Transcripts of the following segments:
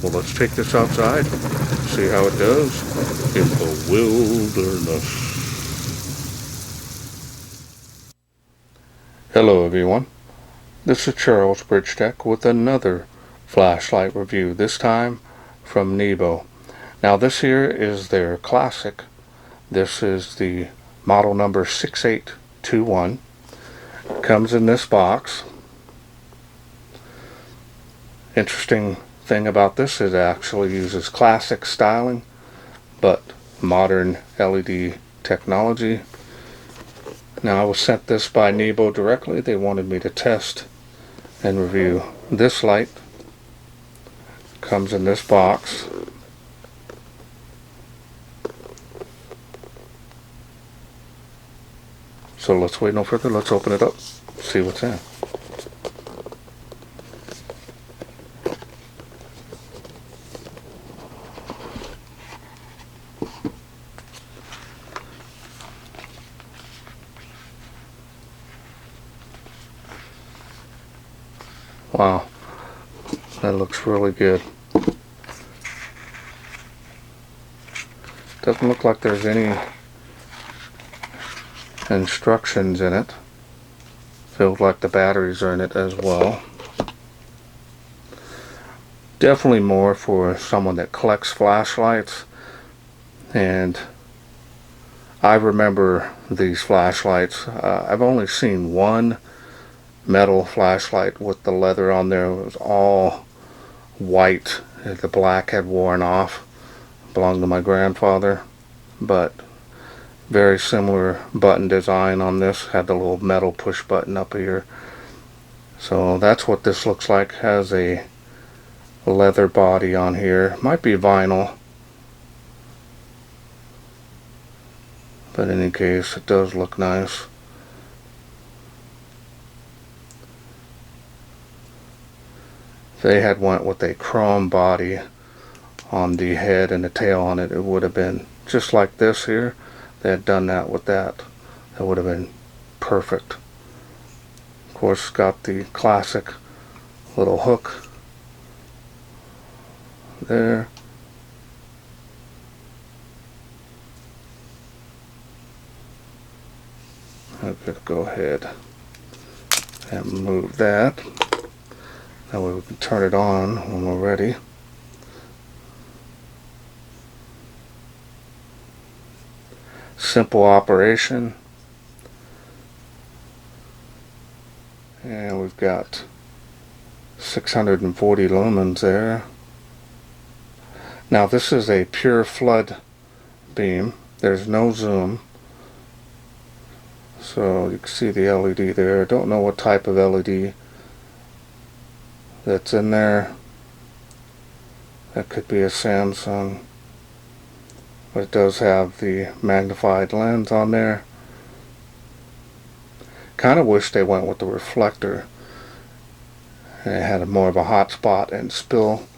Well, let's take this outside, see how it does in the wilderness. Hello everyone, this is Charles BridgTec with another flashlight review, this time from Nebo. Now this here is their classic. This is the model number 6821. It comes in this box. Interesting thing about this is it actually uses classic styling but modern LED technology. Now I was sent this by Nebo directly. They wanted me to test and review this light. Comes in this box. So let's wait no further. Let's open it up, see what's in. Wow, that looks really good. Doesn't look like there's any instructions in it. Feels like the batteries are in it as well. Definitely more for someone that collects flashlights, and I remember these flashlights. I've only seen one metal flashlight with the leather on there. It was all white. The black had worn off. Belonged to my grandfather, but very similar button design on this. Had the little metal push button up here. So that's what this looks like. Has a leather body on here. Might be vinyl, but in any case it does look nice. If they had went with a chrome body on the head and the tail on it, it would have been just like this here. They had done that with that. That would have been perfect. Of course, it's got the classic little hook there. I'm going to go ahead and move that. That way we can turn it on when we're ready. Simple operation. And we've got 640 lumens there. Now this is a pure flood beam. There's no zoom. So you can see the LED there. I don't know what type of LED that's in there. That could be a Samsung. But it does have the magnified lens on there. Kind of wish they went with the reflector. And it had more of a hot spot and spill.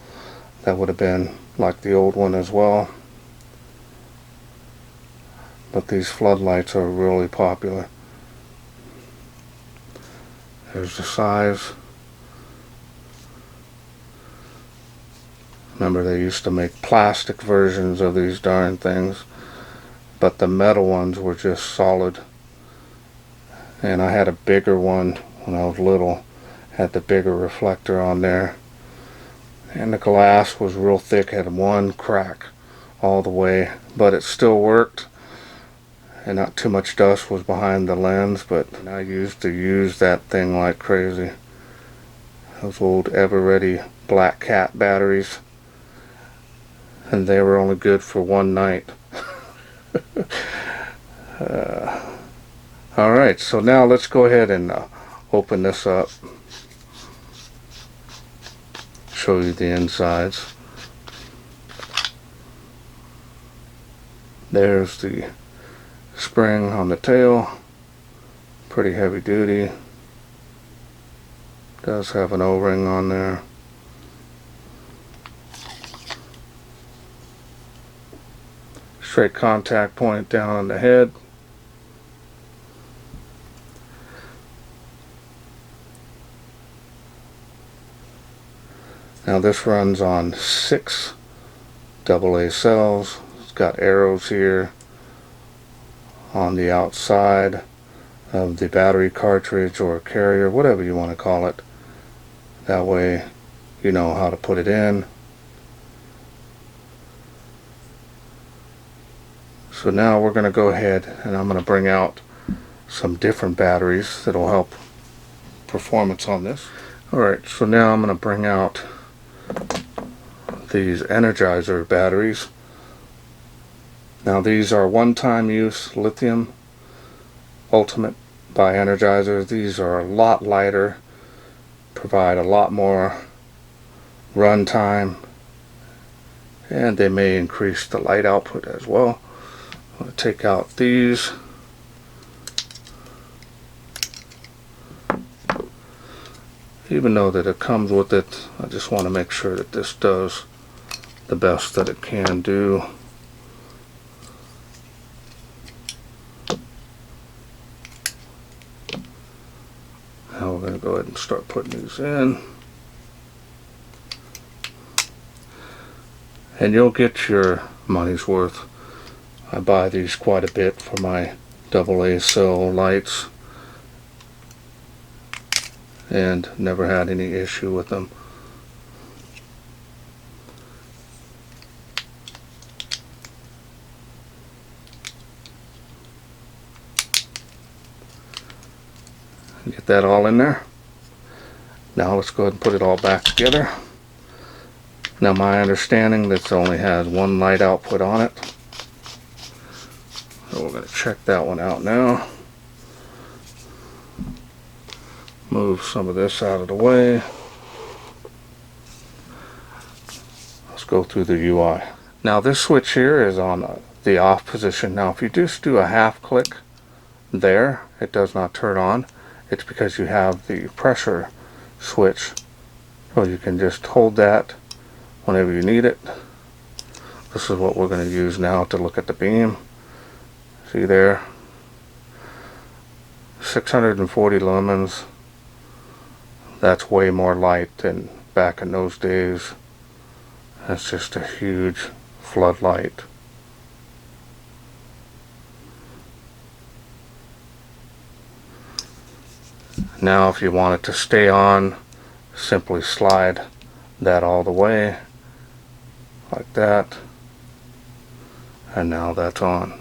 That would have been like the old one as well. But these floodlights are really popular. There's the size. Remember, they used to make plastic versions of these darn things, but the metal ones were just solid. And I had a bigger one when I was little. Had the bigger reflector on there. And the glass was real thick, had one crack all the way, but it still worked. And not too much dust was behind the lens, but I used to use that thing like crazy. Those old Ever-Ready Black Cat batteries. And they were only good for one night. Alright, so now let's go ahead and open this up. Show you the insides. There's the spring on the tail. Pretty heavy duty. Does have an O-ring on there. Straight contact point down on the head. Now this runs on 6 AA cells. It's got arrows here on the outside of the battery cartridge or carrier, whatever you want to call it. That way you know how to put it in. So now we're going to go ahead and I'm going to bring out some different batteries that'll help performance on this. Alright, so now I'm going to bring out these Energizer batteries. Now these are one-time use lithium Ultimate by Energizer. These are a lot lighter, provide a lot more run time, and they may increase the light output as well. I'm going to take out these. Even though that it comes with it, I just want to make sure that this does the best that it can do. Now we're going to go ahead and start putting these in. And you'll get your money's worth. I buy these quite a bit for my AA cell lights and never had any issue with them. Get that all in there. Now let's go ahead and put it all back together. Now my understanding this only has one light output on it. So we're going to check that one out now. Move some of this out of the way. Let's go through the UI. Now this switch here is on the off position. Now if you just do a half click there, it does not turn on. It's because you have the pressure switch. So you can just hold that whenever you need it. This is what we're going to use now to look at the beam. See there? 640 lumens. That's way more light than back in those days. That's just a huge floodlight. Now if you want it to stay on, simply slide that all the way like that, and now that's on.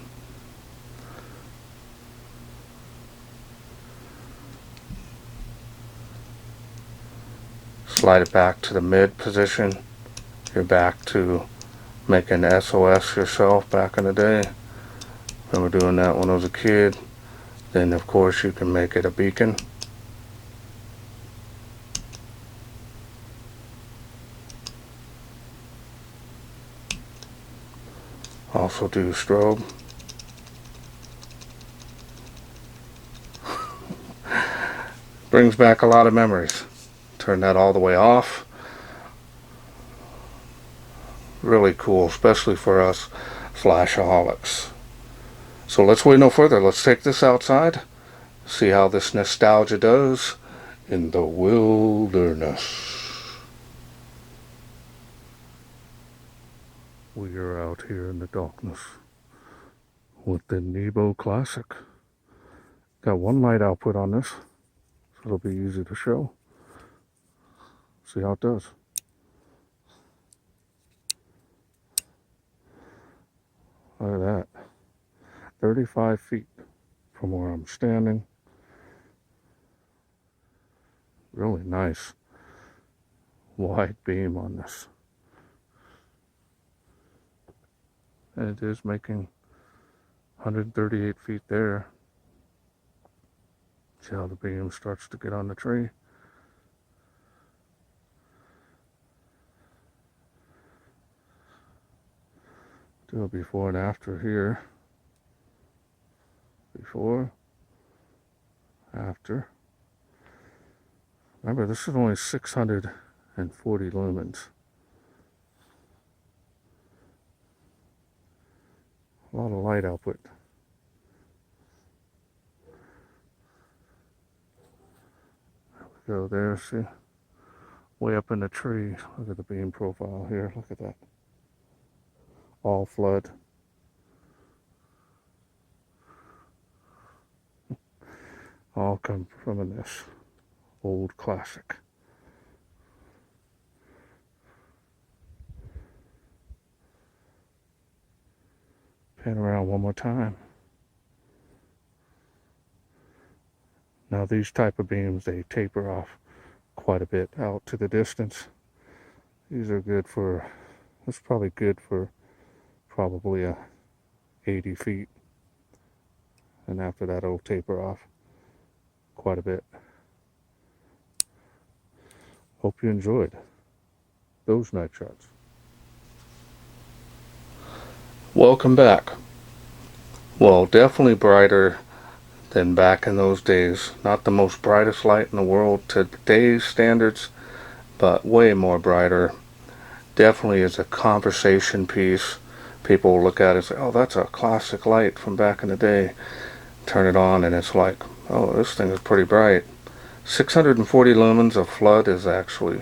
Slide it back to the mid position. You're back to making SOS yourself back in the day. Remember doing that when I was a kid. Then of course you can make it a beacon. Also do strobe. Brings back a lot of memories. Turn that all the way off. Really cool, especially for us flashaholics. So let's wait no further. Let's take this outside, see how this nostalgia does in the wilderness. We are out here in the darkness with the Nebo Classic. Got one light output on this, so it'll be easy to show. See how it does. Look at that. 35 feet from where I'm standing. Really nice wide beam on this. And it is making 138 feet there. See how the beam starts to get on the tree. Do a before and after here. Before, after. Remember, this is only 640 lumens. A lot of light output. There we go there, see? way up in the tree. Look at the beam profile here. Look at that. All flood. All come from this old classic. Pan around one more time. Now these type of beams, they taper off quite a bit out to the distance. These are good for, that's probably good for probably 80 feet. And after that it'll taper off quite a bit. Hope you enjoyed those night shots. Welcome back. Well, definitely brighter than back in those days. Not the most brightest light in the world to today's standards, but way more brighter. Definitely is a conversation piece. People will look at it and say, oh, that's a classic light from back in the day. Turn it on and it's like, oh, this thing is pretty bright. 640 lumens of flood is actually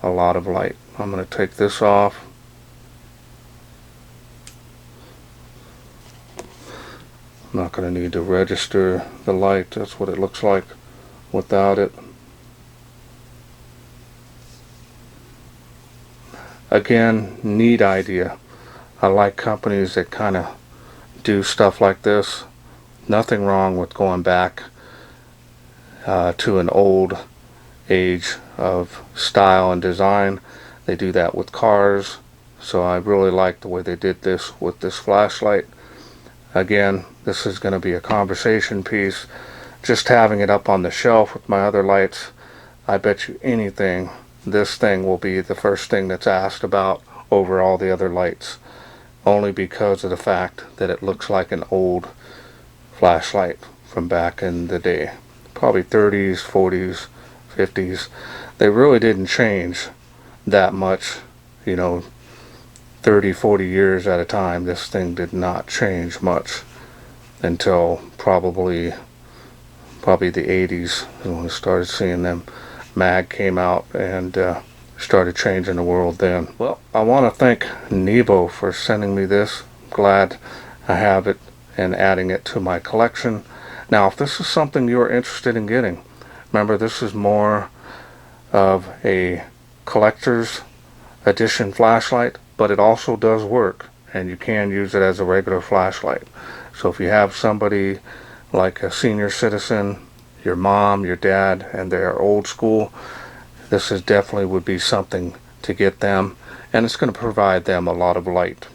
a lot of light. I'm going to take this off. I'm not going to need to register the light. That's what it looks like without it. Again, neat idea. I like companies that kind of do stuff like this. Nothing wrong with going back to an old age of style and design. They do that with cars. So I really like the way they did this with this flashlight. Again, this is going to be a conversation piece. Just having it up on the shelf with my other lights, I bet you anything, this thing will be the first thing that's asked about over all the other lights. Only because of the fact that it looks like an old flashlight from back in the day. Probably 30s, 40s, 50s. They really didn't change that much, you know, 30, 40 years at a time. This thing did not change much until probably the 80s when we started seeing them. Mag came out and started changing the world then. Well, I want to thank Nebo for sending me this. Glad I have it and adding it to my collection. Now, if this is something you're interested in getting, remember this is more of a collector's edition flashlight, but it also does work and you can use it as a regular flashlight. So if you have somebody like a senior citizen, your mom, your dad, and they're old school, this is definitely would be something to get them, and it's going to provide them a lot of light.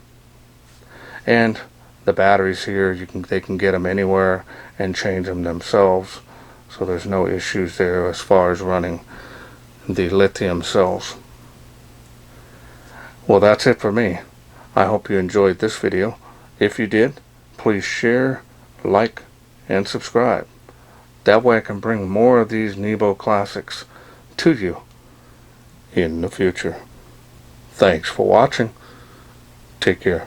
And the batteries here, they can get them anywhere and change them themselves, so there's no issues there as far as running the lithium cells. Well, that's it for me. I hope you enjoyed this video. If you did, please share, like, and subscribe. That way I can bring more of these Nebo classics to you in the future. Thanks for watching. Take care.